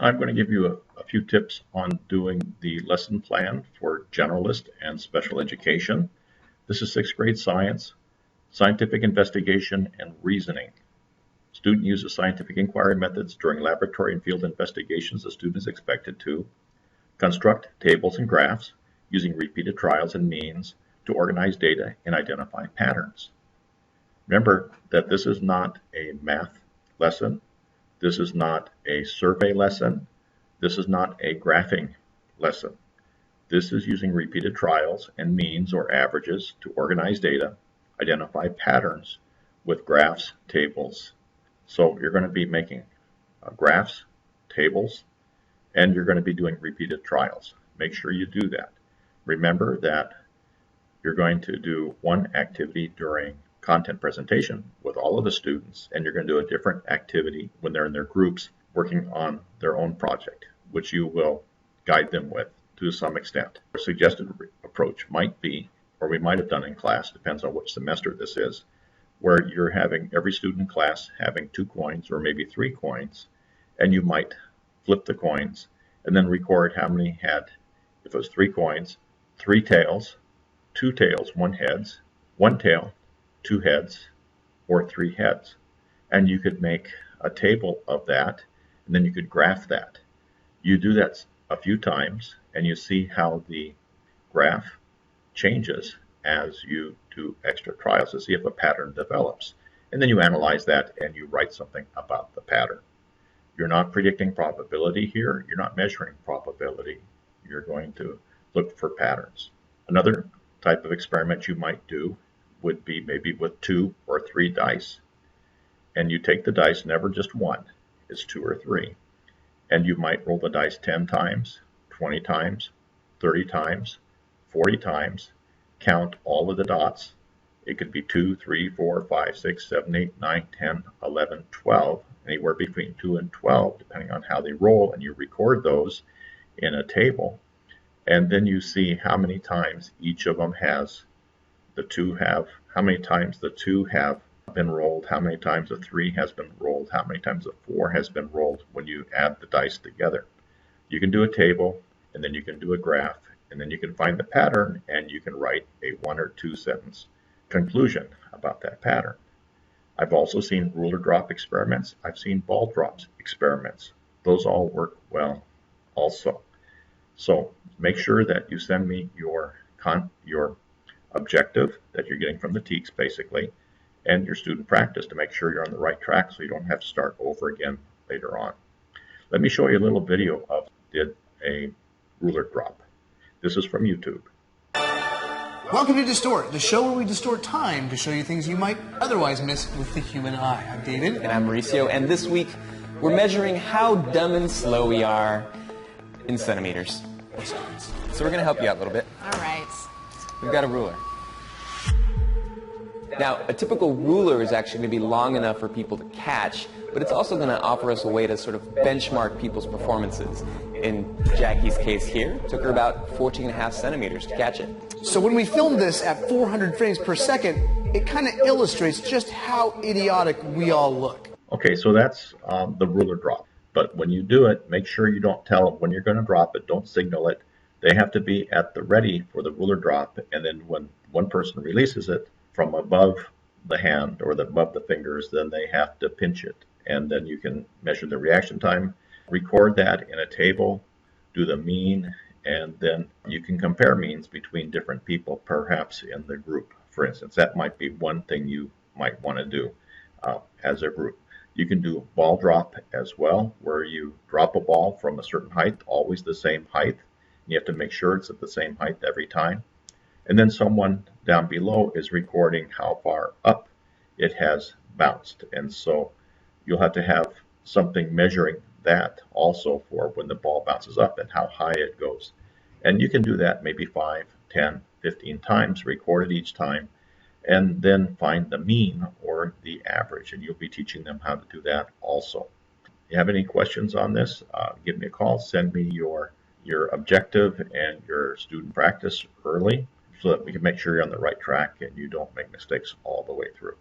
I'm going to give you a few tips on doing the lesson plan for generalist and special education. This is sixth grade science, scientific investigation, and reasoning. Student uses scientific inquiry methods during laboratory and field investigations. The student is expected to construct tables and graphs using repeated trials and means to organize data and identify patterns. Remember that this is not a math lesson. This is not a survey lesson. This is not a graphing lesson. This is using repeated trials and means or averages to organize data, identify patterns with graphs, tables. So you're going to be making graphs, tables, and you're going to be doing repeated trials. Make sure you do that. Remember that you're going to do one activity during content presentation with all of the students, and you're going to do a different activity when they're in their groups working on their own project, which you will guide them with to some extent. A suggested approach might be, or we might have done in class, depends on which semester this is, where you're having every student in class having 2 coins or maybe 3 coins, and you might flip the coins and then record how many had, if it was 3 coins, 3 tails, 2 tails, 1 heads, 1 tail, 2 heads, or 3 heads. And you could make a table of that, and then you could graph that. You do that a few times, and you see how the graph changes as you do extra trials to see if a pattern develops. And then you analyze that and you write something about the pattern. You're not predicting probability here. You're not measuring probability. You're going to look for patterns. Another type of experiment you might do would be maybe with 2 or 3 dice. And you take the dice, never just one, it's 2 or 3. And you might roll the dice 10 times, 20 times, 30 times, 40 times, count all of the dots. It could be 2, 3, 4, 5, 6, 7, 8, 9, 10, 11, 12, anywhere between 2 and 12, depending on how they roll, and you record those in a table. And then you see how many times each of them has, how many times the 2 have been rolled, how many times the 3 has been rolled, how many times the 4 has been rolled when you add the dice together. You can do a table, and then you can do a graph, and then you can find the pattern, and you can write a 1 or 2 sentence conclusion about that pattern. I've also seen ruler drop experiments. I've seen ball drops experiments. Those all work well also. So make sure that you send me your objective that you're getting from the TEKS basically, and your student practice to make sure you're on the right track so you don't have to start over again later on. Let me show you a little video of did a ruler drop. This is from YouTube. Welcome to Distort, the show where we distort time to show you things you might otherwise miss with the human eye. I'm David. And I'm Mauricio, and this week we're measuring how dumb and slow we are in centimeters. So we're going to help you out a little bit. All right. We've got a ruler. Now, a typical ruler is actually going to be long enough for people to catch, but it's also going to offer us a way to sort of benchmark people's performances. In Jackie's case here, it took her about 14.5 centimeters to catch it. So when we filmed this at 400 frames per second, it kind of illustrates just how idiotic we all look. Okay, so that's the ruler drop. But when you do it, make sure you don't tell them when you're going to drop it. Don't signal it. They have to be at the ready for the ruler drop, and then when one person releases it from above the hand or above the fingers, then they have to pinch it. And then you can measure the reaction time, record that in a table, do the mean, and then you can compare means between different people, perhaps in the group. For instance, that might be one thing you might want to do as a group. You can do ball drop as well, where you drop a ball from a certain height, always the same height. You have to make sure it's at the same height every time. And then someone down below is recording how far up it has bounced. And so you'll have to have something measuring that also for when the ball bounces up and how high it goes. And you can do that maybe 5, 10, 15 times, record it each time, and then find the mean or the average. And you'll be teaching them how to do that also. If you have any questions on this, give me a call. Send me your objective and your student practice early so that we can make sure you're on the right track and you don't make mistakes all the way through.